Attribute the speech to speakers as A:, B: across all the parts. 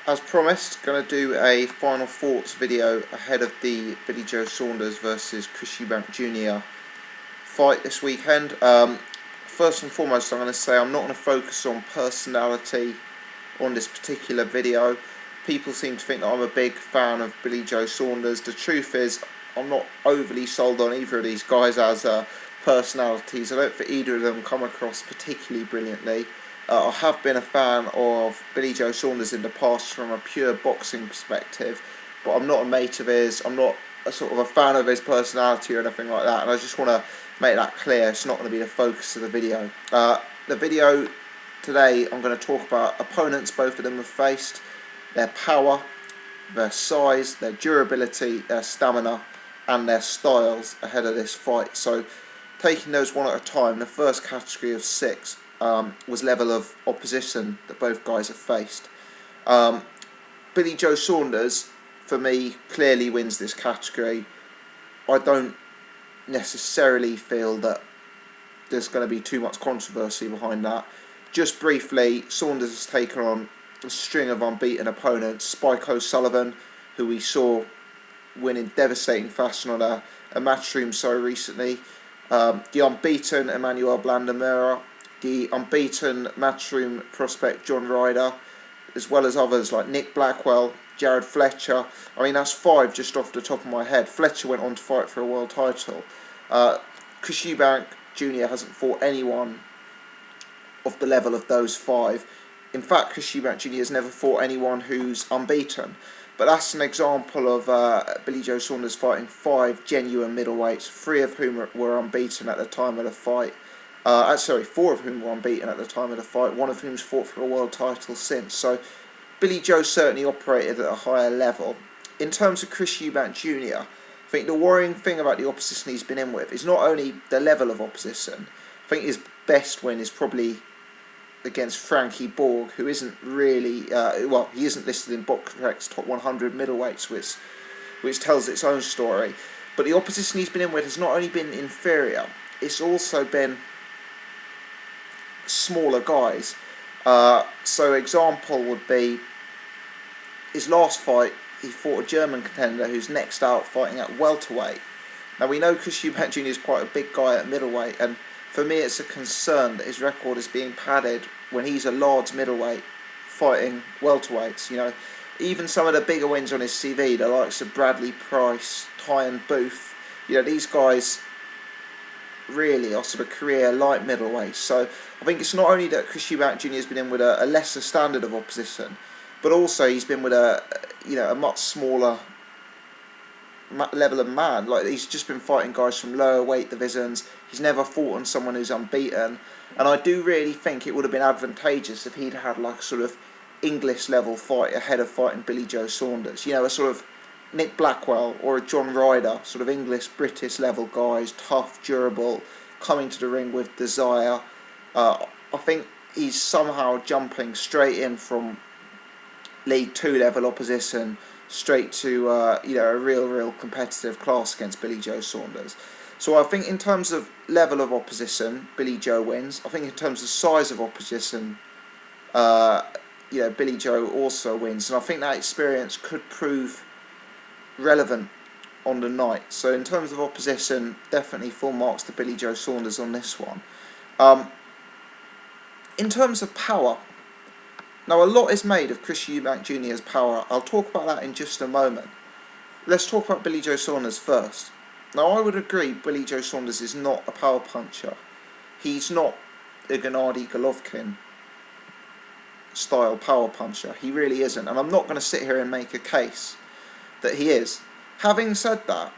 A: As promised, going to do a final thoughts video ahead of the Billy Joe Saunders versus Chris Eubank Jr. fight this weekend. First and foremost, I'm going to say I'm not going to focus on personality on this particular video. People seem to think that I'm a big fan of Billy Joe Saunders. The truth is, I'm not overly sold on either of these guys as personalities. I don't think either of them come across particularly brilliantly. I have been a fan of Billy Joe Saunders in the past from a pure boxing perspective, but I'm not a mate of his. I'm not a sort of a fan of his personality or anything like that, and I just want to make that clear. It's not going to be the focus of the video. The video today, I'm going to talk about opponents both of them have faced, their power, their size, their durability, their stamina, and their styles ahead of this fight. So, taking those one at a time, the first category of 6 was level of opposition that both guys have faced. Billy Joe Saunders, for me, clearly wins this category. I don't necessarily feel that there's going to be too much controversy behind that. Just briefly, Saunders has taken on a string of unbeaten opponents. Spike O'Sullivan, who we saw win in devastating fashion on a matchroom so recently. The unbeaten Emmanuel Blandamera, the unbeaten matchroom prospect John Ryder, as well as others like Nick Blackwell, Jared Fletcher. I mean, that's 5 just off the top of my head. Fletcher went on to fight for a world title. Chris Eubank Jr. hasn't fought anyone of the level of those 5. In fact, Chris Eubank Jr. has never fought anyone who's unbeaten. But that's an example of Billy Joe Saunders fighting 5 genuine middleweights, 3 of whom were unbeaten at the time of the fight. 4 of whom were unbeaten at the time of the fight, 1 of whom's fought for a world title since. So Billy Joe certainly operated at a higher level. In terms of Chris Eubank Jr., I think the worrying thing about the opposition he's been in with is not only the level of opposition. I think his best win is probably against Frankie Borg, who isn't really, he isn't listed in BoxRec's top 100 middleweights, which tells its own story. But the opposition he's been in with has not only been inferior, it's also been smaller guys. So example would be his last fight, he fought a German contender who's next out fighting at welterweight. Now we know Chris Eubank Jr. is quite a big guy at middleweight, and for me it's a concern that his record is being padded when he's a large middleweight fighting welterweights. You know, even some of the bigger wins on his CV, the likes of Bradley Price, Tyan Booth, you know, these guys really are sort of career light middleweights. So I think it's not only that Chris Eubank Jr. has been in with a lesser standard of opposition, but also he's been with a much smaller level of man. Like, he's just been fighting guys from lower weight divisions. He's never fought on someone who's unbeaten, and I do really think it would have been advantageous if he'd had like a sort of English level fight ahead of fighting Billy Joe Saunders. You know, a sort of Nick Blackwell or a John Ryder, sort of English, British level guys, tough, durable, coming to the ring with desire. I think he's somehow jumping straight in from League 2 level opposition straight to a real competitive class against Billy Joe Saunders. So I think in terms of level of opposition, Billy Joe wins. I think in terms of size of opposition, Billy Joe also wins, and I think that experience could prove relevant on the night. So in terms of opposition, definitely full marks to Billy Joe Saunders on this one. In terms of power, now a lot is made of Chris Eubank Jr.'s power. I'll talk about that in just a moment. Let's talk about Billy Joe Saunders first. Now I would agree Billy Joe Saunders is not a power puncher. He's not a Gennady Golovkin style power puncher. He really isn't, and I'm not going to sit here and make a case that he is. Having said that,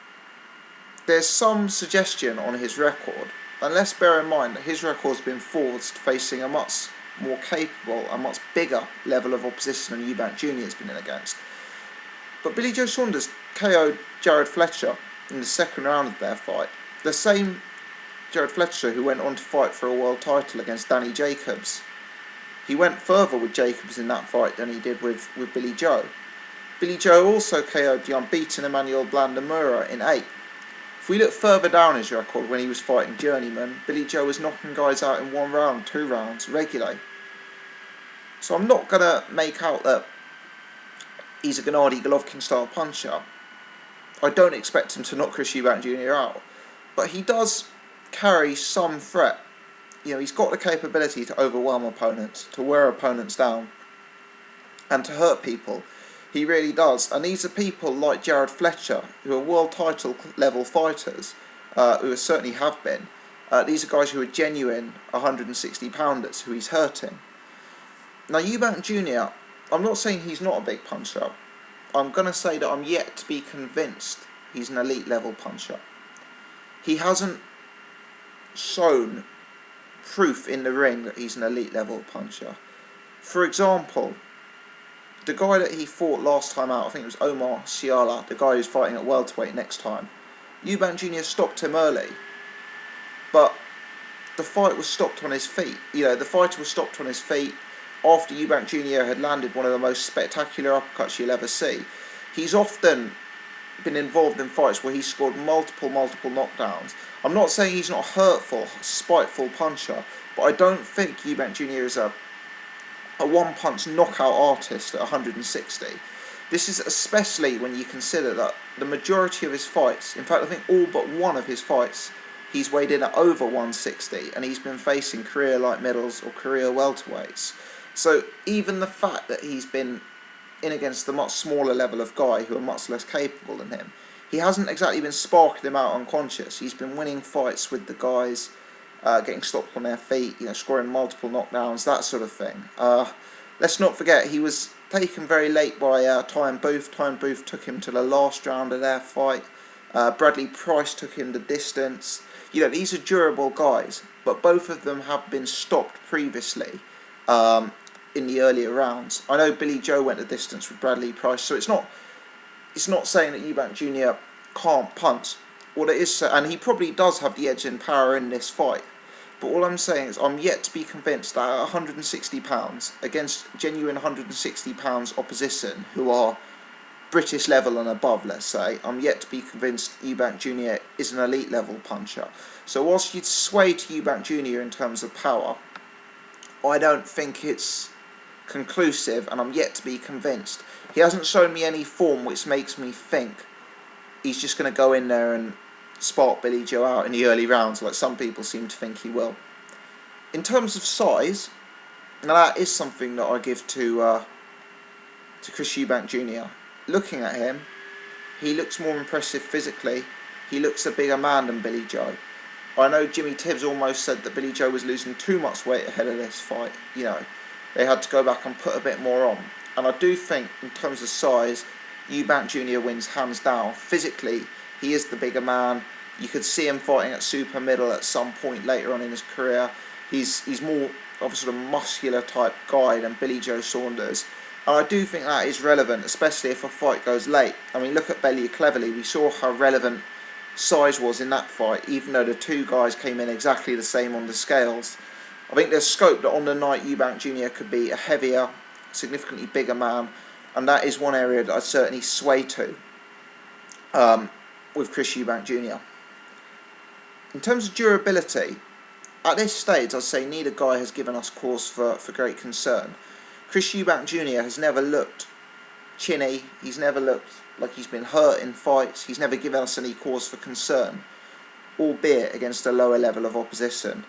A: there's some suggestion on his record, and let's bear in mind that his record's been forged facing a much more capable, a much bigger level of opposition than Eubank Jr. has been in against. But Billy Joe Saunders KO'd Jared Fletcher in the second round of their fight. The same Jared Fletcher who went on to fight for a world title against Danny Jacobs. He went further with Jacobs in that fight than he did with Billy Joe. Billy Joe also KO'd the unbeaten Emmanuel Blandamera in 8. If we look further down his record when he was fighting journeyman, Billy Joe was knocking guys out in 1 round, 2 rounds, regularly. So I'm not going to make out that he's a Gennady Golovkin style puncher. I don't expect him to knock Chris Eubank Jr. out, but he does carry some threat. You know, he's got the capability to overwhelm opponents, to wear opponents down, and to hurt people. He really does. And these are people like Jared Fletcher, who are world title level fighters, who certainly have been. These are guys who are genuine 160 pounders who he's hurting. Now, Eubank Jr., I'm not saying he's not a big puncher. I'm going to say that I'm yet to be convinced he's an elite level puncher. He hasn't shown proof in the ring that he's an elite level puncher. For example, the guy that he fought last time out, I think it was Omar Siala, the guy who's fighting at welterweight next time, Eubank Jr. stopped him early, but the fight was stopped on his feet. You know, the fighter was stopped on his feet after Eubank Jr. had landed one of the most spectacular uppercuts you'll ever see. He's often been involved in fights where he's scored multiple knockdowns. I'm not saying he's not a hurtful, spiteful puncher, but I don't think Eubank Jr. is a one-punch knockout artist at 160. This is especially when you consider that the majority of his fights, in fact I think all but one of his fights, he's weighed in at over 160, and he's been facing career light middles or career welterweights. So even the fact that he's been in against the much smaller level of guy who are much less capable than him, he hasn't exactly been sparking them out unconscious. He's been winning fights with the guys, getting stopped on their feet, you know, scoring multiple knockdowns, that sort of thing. Let's not forget he was taken very late by Ty Booth. Ty Booth took him to the last round of their fight. Bradley Price took him the distance. You know, these are durable guys, but both of them have been stopped previously in the earlier rounds. I know Billy Joe went the distance with Bradley Price, so it's not saying that Eubank Jr. can't punt. What it is, and he probably does have the edge in power in this fight, but all I'm saying is I'm yet to be convinced that at 160 pounds against genuine 160 pounds opposition who are British level and above, let's say, I'm yet to be convinced Eubank Jr. is an elite level puncher. So whilst you'd sway to Eubank Jr. in terms of power, I don't think it's conclusive, and I'm yet to be convinced. He hasn't shown me any form which makes me think he's just going to go in there and spark Billy Joe out in the early rounds like some people seem to think he will. In terms of size, now that is something that I give to Chris Eubank Jr. Looking at him, he looks more impressive physically. He looks a bigger man than Billy Joe. I know Jimmy Tibbs almost said that Billy Joe was losing too much weight ahead of this fight. You know, they had to go back and put a bit more on. And I do think, in terms of size, Eubank Jr. wins hands down. Physically, he is the bigger man. You could see him fighting at super middle at some point later on in his career. He's more of a sort of muscular type guy than Billy Joe Saunders. And I do think that is relevant, especially if a fight goes late. I mean, look at Bellew Cleverly. We saw how relevant size was in that fight, even though the two guys came in exactly the same on the scales. I think there's scope that on the night Eubank Jr. could be a heavier, significantly bigger man, and that is one area that I'd certainly sway to with Chris Eubank Jr. In terms of durability, at this stage I'd say neither guy has given us cause for great concern. Chris Eubank Jr. has never looked chinny, he's never looked like he's been hurt in fights, he's never given us any cause for concern, albeit against a lower level of opposition.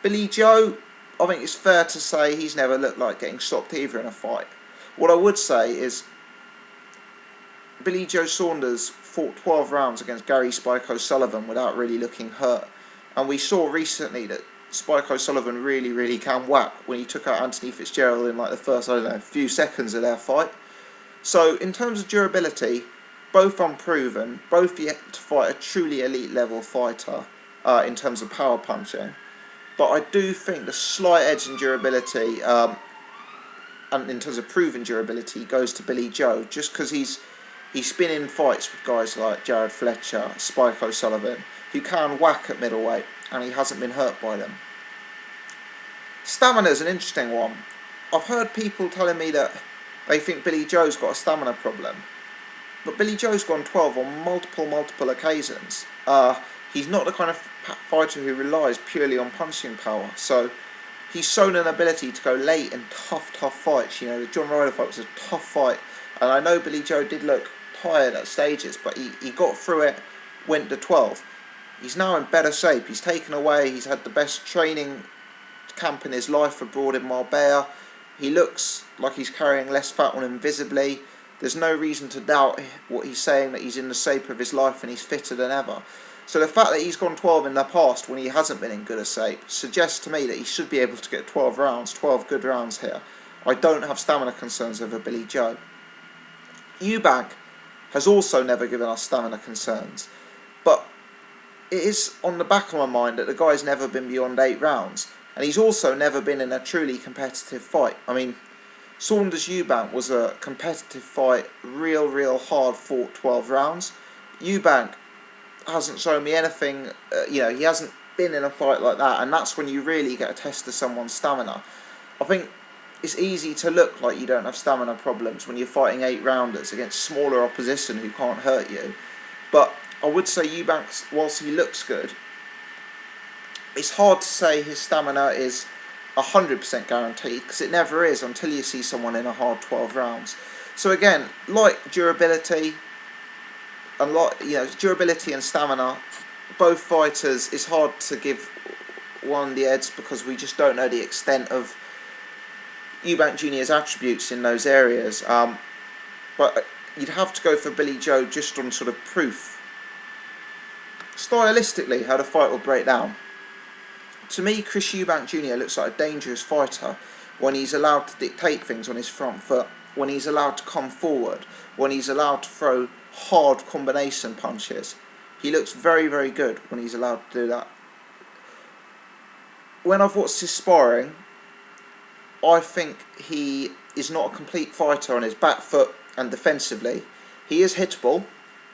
A: Billy Joe, I think it's fair to say he's never looked like getting stopped either in a fight. What I would say is Billy Joe Saunders fought 12 rounds against Gary Spike O'Sullivan without really looking hurt, and we saw recently that Spike O'Sullivan really can whack when he took out Anthony Fitzgerald in like the first, I don't know, few seconds of their fight. So in terms of durability, both unproven, both yet to fight a truly elite level fighter in terms of power punching. But I do think the slight edge in durability, and in terms of proven durability, goes to Billy Joe, just because he's been in fights with guys like Jared Fletcher, Spike O'Sullivan, who can whack at middleweight, and he hasn't been hurt by them. Stamina is an interesting one. I've heard people telling me that they think Billy Joe's got a stamina problem, but Billy Joe's gone 12 on multiple occasions. He's not the kind of fighter who relies purely on punching power, so he's shown an ability to go late in tough fights. You know, the John Ryder fight was a tough fight, and I know Billy Joe did look tired at stages, but he got through it, went to 12. He's now in better shape. He's taken away. He's had the best training camp in his life abroad in Marbella. He looks like he's carrying less fat on him visibly. There's no reason to doubt what he's saying, that he's in the shape of his life and he's fitter than ever. So the fact that he's gone 12 in the past when he hasn't been in good a shape suggests to me that he should be able to get 12 rounds, 12 good rounds here. I don't have stamina concerns over Billy Joe. Eubank has also never given us stamina concerns, but it is on the back of my mind that the guy's never been beyond 8 rounds, and he's also never been in a truly competitive fight. I mean, Saunders Eubank was a competitive fight, real hard fought 12 rounds. Eubank hasn't shown me anything, he hasn't been in a fight like that, and that's when you really get a test of someone's stamina. I think it's easy to look like you don't have stamina problems when you're fighting 8-rounders against smaller opposition who can't hurt you, but I would say Eubank, whilst he looks good, it's hard to say his stamina is 100% guaranteed, because it never is until you see someone in a hard 12 rounds. So again, like durability and stamina, both fighters, it's hard to give one the edge because we just don't know the extent of Eubank Jr.'s attributes in those areas. But you'd have to go for Billy Joe just on sort of proof. Stylistically, how the fight will break down. To me, Chris Eubank Jr. looks like a dangerous fighter when he's allowed to dictate things on his front foot, when he's allowed to come forward, when he's allowed to throw hard combination punches. He looks very good when he's allowed to do that. When I've watched his sparring, I think he is not a complete fighter on his back foot and defensively. He is hittable.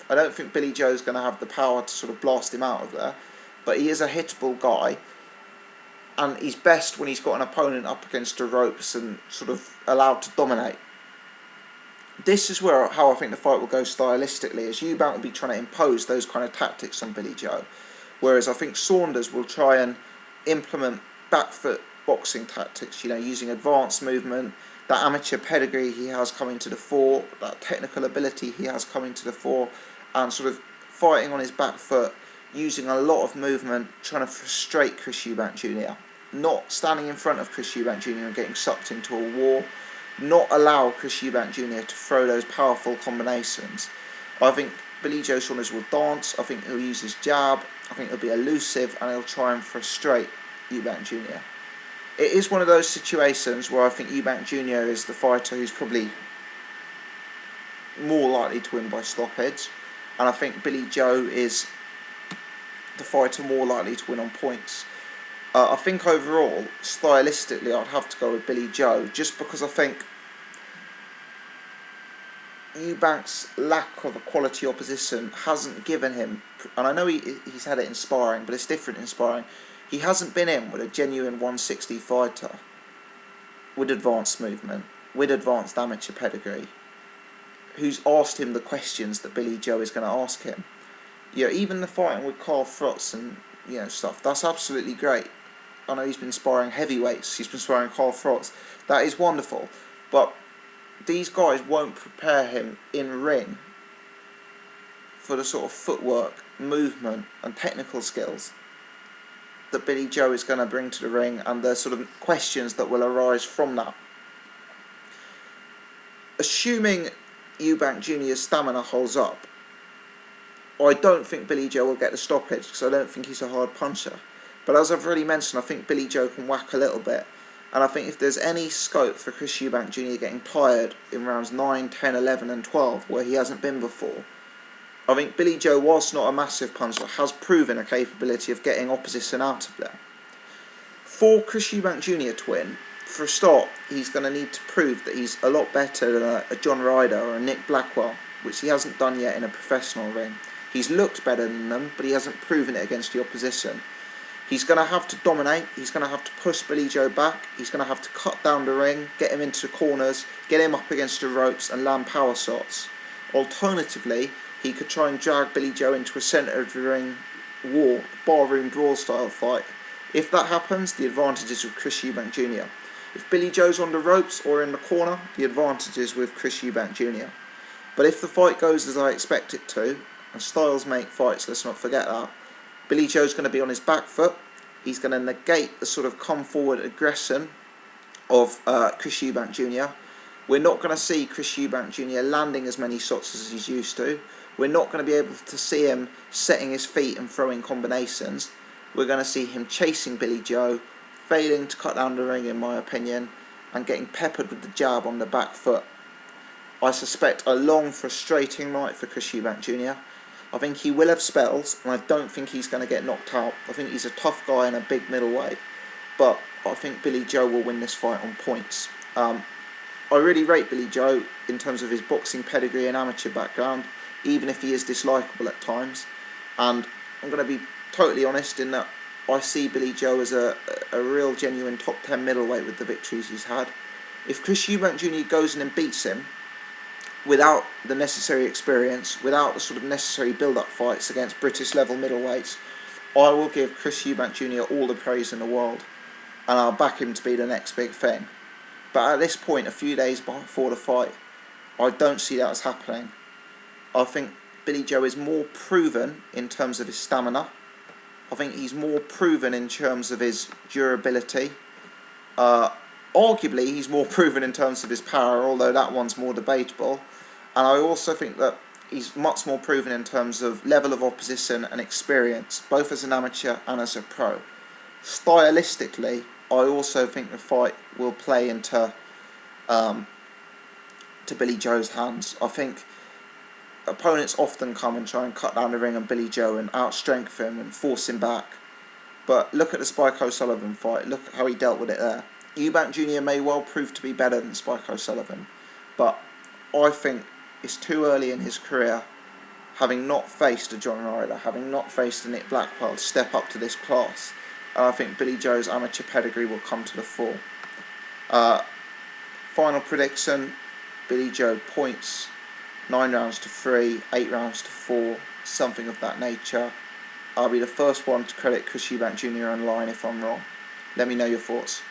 A: I don't think Billy Joe's going to have the power to sort of blast him out of there, but he is a hittable guy, and he's best when he's got an opponent up against the ropes and sort of allowed to dominate. This is how I think the fight will go stylistically, as Eubank will be trying to impose those kind of tactics on Billy Joe, whereas I think Saunders will try and implement back foot boxing tactics, using advanced movement, that amateur pedigree he has coming to the fore, that technical ability he has coming to the fore, and sort of fighting on his back foot, using a lot of movement, trying to frustrate Chris Eubank Jr. Not standing in front of Chris Eubank Jr. and getting sucked into a war, not allow Chris Eubank Jr. to throw those powerful combinations. I think Billy Joe Saunders will dance, I think he'll use his jab, I think he'll be elusive, and he'll try and frustrate Eubank Jr. It is one of those situations where I think Eubank Jr. is the fighter who's probably more likely to win by stoppage, and I think Billy Joe is the fighter more likely to win on points. I think overall, stylistically, I'd have to go with Billy Joe, just because I think Eubank's lack of a quality opposition hasn't given him, and I know he's had it in sparring, but it's different in sparring, he hasn't been in with a genuine 160 fighter, with advanced movement, with advanced amateur pedigree, who's asked him the questions that Billy Joe is going to ask him. Even the fighting with Carl Frotz and stuff, that's absolutely great. I know he's been sparring heavyweights, he's been sparring Carl Frotz, that is wonderful, but these guys won't prepare him in ring for the sort of footwork, movement and technical skills that Billy Joe is going to bring to the ring, and the sort of questions that will arise from that. Assuming Eubank Jr.'s stamina holds up, I don't think Billy Joe will get the stoppage, because I don't think he's a hard puncher. But as I've already mentioned, I think Billy Joe can whack a little bit, and I think if there's any scope for Chris Eubank Jr. getting tired in rounds 9, 10, 11 and 12, where he hasn't been before, I think Billy Joe, whilst not a massive puncher, has proven a capability of getting opposition out of there. For Chris Eubank Jr. to win, for a start, he's going to need to prove that he's a lot better than a John Ryder or a Nick Blackwell, which he hasn't done yet in a professional ring. He's looked better than them, but he hasn't proven it against the opposition. He's going to have to dominate, he's going to have to push Billy Joe back, he's going to have to cut down the ring, get him into the corners, get him up against the ropes and land power shots. Alternatively, he could try and drag Billy Joe into a centre of the ring war, barroom brawl style fight, If that happens, the advantage is with Chris Eubank Jr. If Billy Joe's on the ropes or in the corner, the advantage is with Chris Eubank Jr. But if the fight goes as I expect it to, and styles make fights, let's not forget that, Billy Joe's going to be on his back foot. He's going to negate the sort of come forward aggression of Chris Eubank Jr. We're not going to see Chris Eubank Jr. landing as many shots as he's used to. We're not going to be able to see him setting his feet and throwing combinations. We're going to see him chasing Billy Joe, failing to cut down the ring in my opinion, and getting peppered with the jab on the back foot. I suspect a long, frustrating night for Chris Eubank Jr. I think he will have spells, and I don't think he's going to get knocked out. I think he's a tough guy in a big middleweight, but I think Billy Joe will win this fight on points. I really rate Billy Joe in terms of his boxing pedigree and amateur background, even if he is dislikable at times. And I'm going to be totally honest in that I see Billy Joe as a real genuine top 10 middleweight with the victories he's had. If Chris Eubank Jr. goes in and beats him without the necessary experience, without the sort of necessary build-up fights against British level middleweights, I will give Chris Eubank Jr. all the praise in the world, and I'll back him to be the next big thing. But at this point, a few days before the fight, I don't see that as happening. I think Billy Joe is more proven in terms of his stamina. I think he's more proven in terms of his durability. Arguably, he's more proven in terms of his power, although that one's more debatable. And I also think that he's much more proven in terms of level of opposition and experience, both as an amateur and as a pro. Stylistically, I also think the fight will play into to Billy Joe's hands. I think opponents often come and try and cut down the ring on Billy Joe and outstrength him and force him back. But look at the Spike O'Sullivan fight. Look how he dealt with it there. Eubank Jr. may well prove to be better than Spike O'Sullivan, but I think it's too early in his career, having not faced a John Ryder, having not faced a Nick Blackwell, to step up to this class. And I think Billy Joe's amateur pedigree will come to the fore. Final prediction, Billy Joe points, 9 rounds to 3, 8 rounds to 4, something of that nature. I'll be the first one to credit Chris Eubank Jr. online if I'm wrong. Let me know your thoughts.